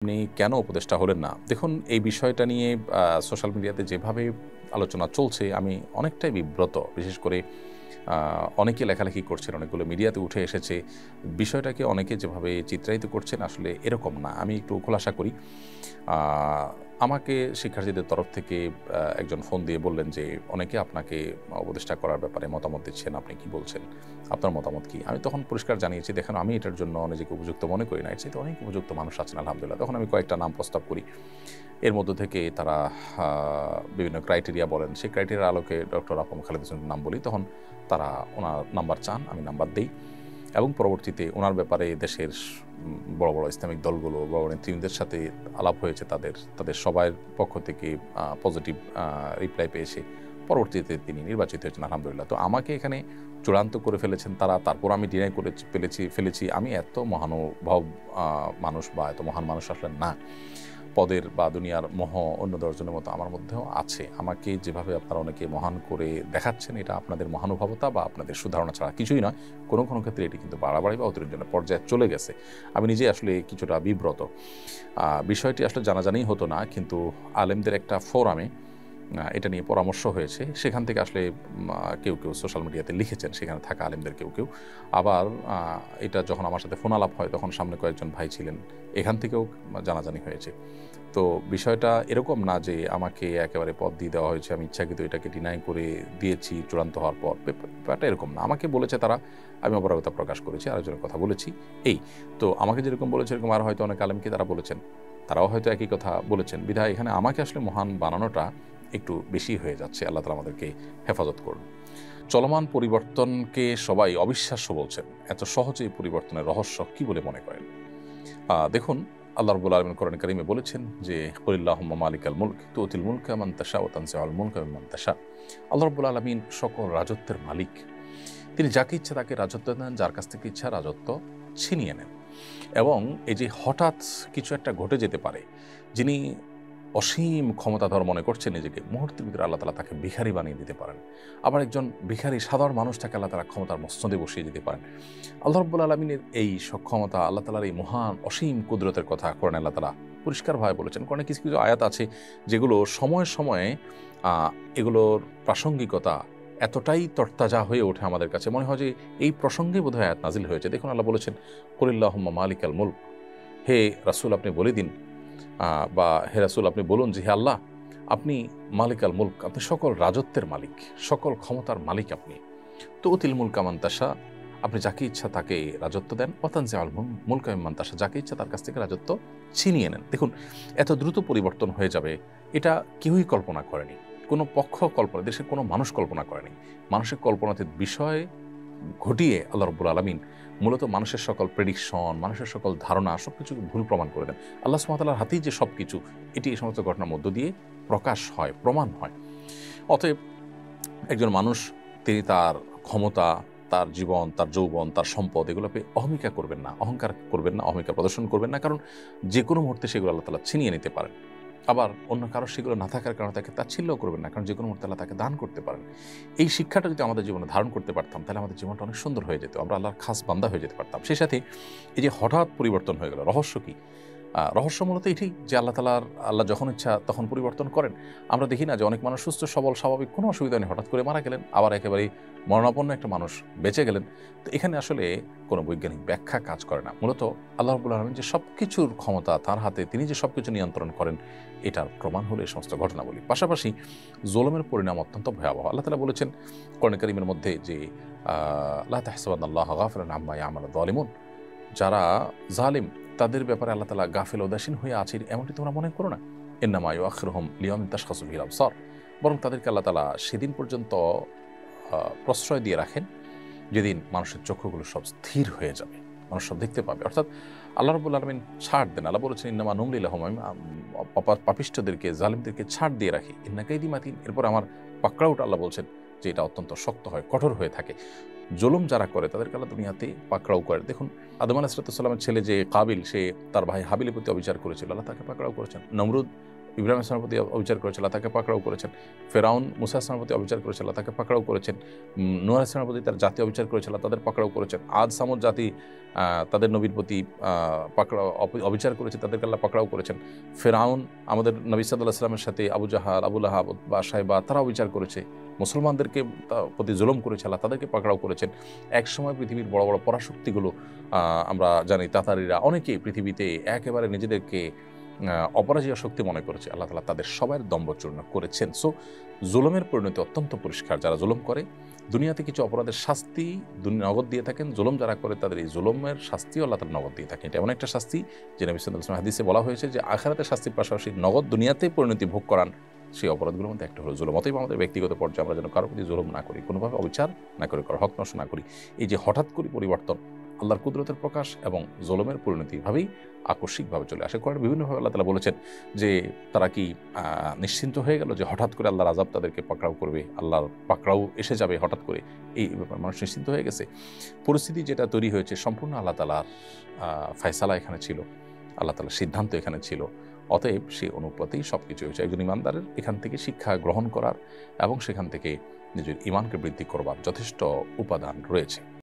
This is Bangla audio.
আপনি কেন উপদেষ্টা হলেন না? দেখুন, এই বিষয়টা নিয়ে সোশ্যাল মিডিয়াতে যেভাবে আলোচনা চলছে আমি অনেকটাই বিব্রত। বিশেষ করে অনেকে লেখালেখি করছেন, অনেকগুলো মিডিয়াতে উঠে এসেছে। বিষয়টাকে অনেকে যেভাবে চিত্রায়িত করছেন আসলে এরকম না। আমি একটু খোলাসা করি। আ আমাকে শিক্ষার্থীদের তরফ থেকে একজন ফোন দিয়ে বললেন যে, "অনেকে আপনাকে উপদেষ্টা করার ব্যাপারে মতামত দিচ্ছেন। আপনি কি বলছেন? আপনার মতামত কি?" আমি তখন পরিষ্কার জানিয়েছি, "দেখেন, আমি এটার জন্য নিজেকে উপযুক্ত মনে করি না। এর চাইতে অনেক উপযুক্ত মানুষ আছেন আলহামদুলিল্লাহ।" তখন আমি কয়েকটা নাম প্রস্তাব করি। এর মধ্য থেকে তারা আ বিভিন্ন ক্রাইটেরিয়া বলেন। সেই ক্রাইটেরিয়ার আলোকে ডক্টর আহমদ খালেদ হোসেনের নাম বলি। তখন তারা উনার নাম্বার চান, আমি নাম্বার দেই এবং পরবর্তীতে উনার ব্যাপারে দেশের বড়, বড় ইসলামিক দলগুলো, বড়, বড় নেতৃবৃন্দের সাথে আলাপ হয়েছে তাদের। তাদের সবার পক্ষ থেকে পজিটিভ রিপ্লাই পেয়েছে। পরবর্তীতে তিনি নির্বাচিত হয়েছেন আলহামদুলিল্লাহ। তো আমাকে এখানে চূড়ান্ত করে ফেলেছেন তারা। তারপর আমি ডিনাই করে ফেলেছি। আমি এত মহানুভব আ মানুষ বা এত মহান মানুষ আসলে না। পদের বা দুনিয়ার মোহ অন্য ১০ জনের মতো আমার মধ্যেও আছে। আমাকে যেভাবে আপনারা অনেকে মহান করে দেখাচ্ছেন, এটা আপনাদের মহানুভবতা বা আপনাদের সুধারণা ছাড়া কিছুই নয়। কোনো, কোনো ক্ষেত্রে এটি কিন্তু বাড়াবাড়ি বা অতিরঞ্জনের পর্যায়ে চলে গেছে। আমি নিজেই আসলে কিছুটা বিব্রত। বিষয়টি আসলে জানাজানিই হতো না, কিন্তু আলেমদের একটা ফোরামে এটা নিয়ে পরামর্শ হয়েছে। সেখান থেকে আসলে কেউ, কেউ সোশ্যাল মিডিয়াতে লিখেছেন, সেখানে থাকা আলেমদের কেউ, কেউ। আবার এটা যখন আমার সাথে ফোন আলাপ হয়, তখন সামনে কয়েকজন ভাই ছিলেন। এখান থেকেও জানাজানি হয়েছে। তো বিষয়টা এরকম না যে আমাকে একেবারে পদ দিয়ে দেওয়া হয়েছে, আমি ইচ্ছাকৃত এটাকে ডিনাই করে দিয়েছি চূড়ান্ত হওয়ার পর। ব্যাপারটা এরকম না। আমাকে বলেছে তারা, আমি অপারগতা প্রকাশ করেছি, আরেকজনের কথা বলেছি, এই। তো আমাকে যেরকম বলেছে এরকম আর হয়তো অনেক আলেমকে তারা বলেছেন। তারাও হয়তো একই কথা বলেছেন। বিধায় এখানে আমাকে আসলে মহান বানানোটা একটু বেশি হয়ে যাচ্ছে। আল্লাহ তাআলা আমাদেরকে হেফাজত করুন। চলমান পরিবর্তনকে সবাই অবিশ্বাস্য বলছেন। এত সহজে এই পরিবর্তনের রহস্য কি বলে মনে করেন? দেখুন, আল্লাহ রাব্বুল আলামিন কোরআন কারীমে বলেছেন যে, "কুলিল্লাহুম্মা মালিকাল মুলক তুতিল মুলকা মান তাশা ওয়া তানজিউল মুলকা মিম্মান তাশা।" আল্লাহ রাব্বুল আলামিন সকল রাজত্বের মালিক। তিনি যাকে ইচ্ছা তাকে রাজত্ব দেন, যার কাছ থেকে ইচ্ছা রাজত্ব ছিনিয়ে নেন। এবং এই যে হঠাৎ কিছু একটা ঘটে যেতে পারে, যিনি অসীম ক্ষমতাধর মনে করছেন নিজেকে, মুহূর্তের ভিতরে আল্লাহ তাআলা তাকে ভিখারি বানিয়ে দিতে পারেন। আবার একজন ভিখারি সাধারণ মানুষটাকে আল্লাহ তাআলা ক্ষমতার মসনদে বসিয়ে দিতে পারেন। আল্লাহ রাব্বুল আলামিনের এই সক্ষমতা, আল্লাহ তাআলার এই মহান অসীম কুদরতের কথা কোরআনে আল্লাহ তাআলা পরিষ্কারভাবে বলেছেন। কোরআনে কিছু, কিছু আয়াত আছে যেগুলো সময়ে, সময়ে আ এগুলোর প্রাসঙ্গিকতা এতটাই তরতাজা হয়ে ওঠে আমাদের কাছে। মনে হয় যে এই প্রসঙ্গেই বোধহয় আয়াত নাজিল হয়েছে। দেখুন, আল্লাহ বলেছেন, কুলিল্লাহুম্মা মালিকাল মুলক। হে রাসূল, আপনি বলে দিন, বা হে রাসূল, আপনি বলুন যে, হে আল্লাহ, আপনি মালিকাল মুলক, আপনি সকল রাজত্বের মালিক, সকল ক্ষমতার মালিক আপনি। তুতিল মুলকা মান তাশা, আপনি যাকে ইচ্ছা তাকে রাজত্ব দেন। ওয়া তানজিউল মুলকা মিম্মান তাশা, যাকে ইচ্ছা তার কাছ থেকে রাজত্ব ছিনিয়ে নেন। দেখুন, এত দ্রুত পরিবর্তন হয়ে যাবে এটা কেউই কল্পনা করেনি। কোনো পক্ষ কল্পনা, দেশের কোনো মানুষ কল্পনা করেনি। মানুষের কল্পনাতীত বিষয় ঘটিয়ে আল্লাহ রাব্বুল আলামিন মূলত মানুষের সকল প্রেডিকশন, মানুষের সকল ধারণা সবকিছুকে ভুল প্রমাণ করে দেন। আল্লাহ সুবহানাহু ওয়া তাআলার হাতেই যে সবকিছু, এটি এই সমস্ত ঘটনার মধ্য দিয়ে প্রকাশ হয়, প্রমাণ হয়। অতএব একজন মানুষ, তিনি তার ক্ষমতা, তার জীবন, তার যৌবন, তার সম্পদ, এগুলো পেয়ে অহমিকা করবেন না, অহংকার করবেন না, অহমিকা প্রদর্শন করবেন না। কারণ যেকোনো মুহূর্তে সেগুলো আল্লাহ তাআলা ছিনিয়ে নিতে পারেন। আবার অন্য কারো সেগুলো না থাকার কারণে তাকে তাচ্ছিল্যও করবেন না। কারণ যেকোনো মুহূর্তে আল্লাহ তাকে দান করতে পারেন। এই শিক্ষাটা যদি আমাদের জীবনে ধারণ করতে পারতাম, তাহলে আমাদের জীবনটা অনেক সুন্দর হয়ে যেত। আমরা আল্লাহর খাস বান্দা হয়ে যেতে পারতাম। সেই সাথে এই যে হঠাৎ পরিবর্তন হয়ে গেল, রহস্য কি? রহস্য মূলত এটাই যে আল্লাহ যখন ইচ্ছা তখন পরিবর্তন করেন। আমরা দেখি না যে অনেক মানুষ সুস্থ সবল স্বাভাবিক কোনো অসুবিধা নেই, হঠাৎ করে মারা গেলেন। আবার একেবারেই মরণাপন্ন একটা মানুষ বেঁচে গেলেন। তো এখানে আসলে কোনো বৈজ্ঞানিক ব্যাখ্যা কাজ করে না। মূলত আল্লাহ রাব্বুল আলামিন যে সবকিছুর ক্ষমতা তার হাতে, তিনি যে সবকিছু নিয়ন্ত্রণ করেন, এটার প্রমাণ হলো এই সমস্ত ঘটনাবলী। পাশাপাশি জুলুমের পরিণাম অত্যন্ত ভয়াবহ। আল্লাহ তাআলা বলেছেন কোরআনে কারীমের মধ্যে যে, লা তাহসাবান্নাল্লাহা গাফিলান আম্মা ইয়ামালুয যালিমুন, যারা জালিম তাদের ব্যাপারে আল্লাহ তাআলা গাফিল উদাসীন হয়ে আছেন এমনটি তোমরা মনে করো না। ইন্নামা ইউআখিরুহুম লিয়াউমিন তাশখাসু ফিহিল আবসার, বরং তাদেরকে আল্লাহ তাআলা সেদিন পর্যন্ত প্রশ্রয় দিয়ে রাখেন যেদিন মানুষের চক্ষুগুলো সব স্থির হয়ে যাবে, মানুষ সব দেখতে পাবে। অর্থাৎ আল্লাহ রাব্বুল আলামিন ছাড় দেন। আল্লাহ বলেছেন, ইন্নামা নুমলি লাহুম, আমি পাপিষ্ঠদেরকে, জালিমদেরকে ছাড় দিয়ে রাখি। ইন্না কাইদি মাতিন, এরপর আমার পাকড়াওটা আল্লাহ বলছেন যে এটা অত্যন্ত শক্ত হয়, কঠোর হয়ে থাকে। জুলুম যারা করে তাদেরকে আল্লাহ দুনিয়াতে পাকড়াও করে। দেখুন, আদম আলাইহিস সালামের ছেলে যে কাবিল, সে তার ভাই হাবিলের প্রতি অবিচার করেছিল, আল্লাহ তাকে পাকড়াও করেছেন। নমরুদ ইব্রাহিম ইসলামের প্রতি অবিচার করেছে, আল্লাহ তাকে পাকড়াও করেছেন। ফেরাউন মুসা ইসলামের প্রতি অবিচার করেছে, আল্লাহ তাকে পাকড়াও করেছেন। নূহ ইসলামের প্রতি তার জাতি অবিচার করেছে, আল্লাহ তাদের পাকড়াও করেছেন। আদ সামুদ জাতি তাদের নবীর প্রতি পাকড়াও অবিচার করেছে, তাদেরকে আল্লাহ পাকড়াও করেছেন। ফেরাউন আমাদের নবী সাল্লাল্লাহু আলাইহি ওয়াসাল্লামের সাথে আবু জাহাল, আবু লাহাব বা সাইবা তারা অবিচার করেছে, মুসলমানদেরকে প্রতি জুলুম করেছে, আল্লাহ তাদেরকে পাকড়াও করেছেন। একসময় পৃথিবীর বড় বড় পরাশক্তিগুলো আমরা জানি তাতারিরা অনেকেই পৃথিবীতে একেবারে নিজেদেরকে অপরাজেয় শক্তি মনে করেছে, আল্লাহ তাআলা তাদের সবার দম্ভচূর্ণ করেছেন। সো জুলুমের পরিণতি অত্যন্ত পরিষ্কার। যারা জুলুম করে দুনিয়াতে কিছু অপরাধের শাস্তি নগদ দিয়ে থাকেন, জুলুম যারা করে তাদের এই জুলুমের শাস্তিও আল্লাহ তাআলা নগদ দিয়ে থাকেন। এটা এমন একটা শাস্তি যে নবী সাল্লাল্লাহু আলাইহি ওয়াসাল্লাম হাদিসে বলা হয়েছে যে আখিরাতের শাস্তির পাশাপাশি নগদ দুনিয়াতে পরিণতি ভোগ করান সেই অপরাধগুলোর মধ্যে একটা হলো জুলুম। অতএব আমাদের ব্যক্তিগত পর্যায়ে আমরা যেন কারোর প্রতি জুলুম না করি, কোনোভাবে অবিচার না করি, কারো হক নষ্ট না করি। এই যে হঠাৎ করে পরিবর্তন আল্লাহর কুদরতের প্রকাশ এবং জুলুমের পরিণতি ভাবেই আকস্মিকভাবে চলে আসে। কোরআনে বিভিন্নভাবে আল্লাহ তাআলা বলেছেন যে তারা কি নিশ্চিন্ত হয়ে গেল যে হঠাৎ করে আল্লাহর আযাব তাদেরকে পাকড়াও করবে, আল্লাহর পাকড়াও এসে যাবে হঠাৎ করে, এই ব্যাপারে মানুষ নিশ্চিন্ত হয়ে গেছে। পরিস্থিতি যেটা তৈরি হয়েছে সম্পূর্ণ আল্লাহ তাআলার ফয়সালা এখানে ছিল, আল্লাহ তাআলার সিদ্ধান্ত এখানে ছিল। অতএব সেই অনুপাতেই সব কিছু হয়েছে। একজন ইমানদারের এখান থেকে শিক্ষা গ্রহণ করার এবং সেখান থেকে নিজের ইমানকে বৃদ্ধি করবার যথেষ্ট উপাদান রয়েছে।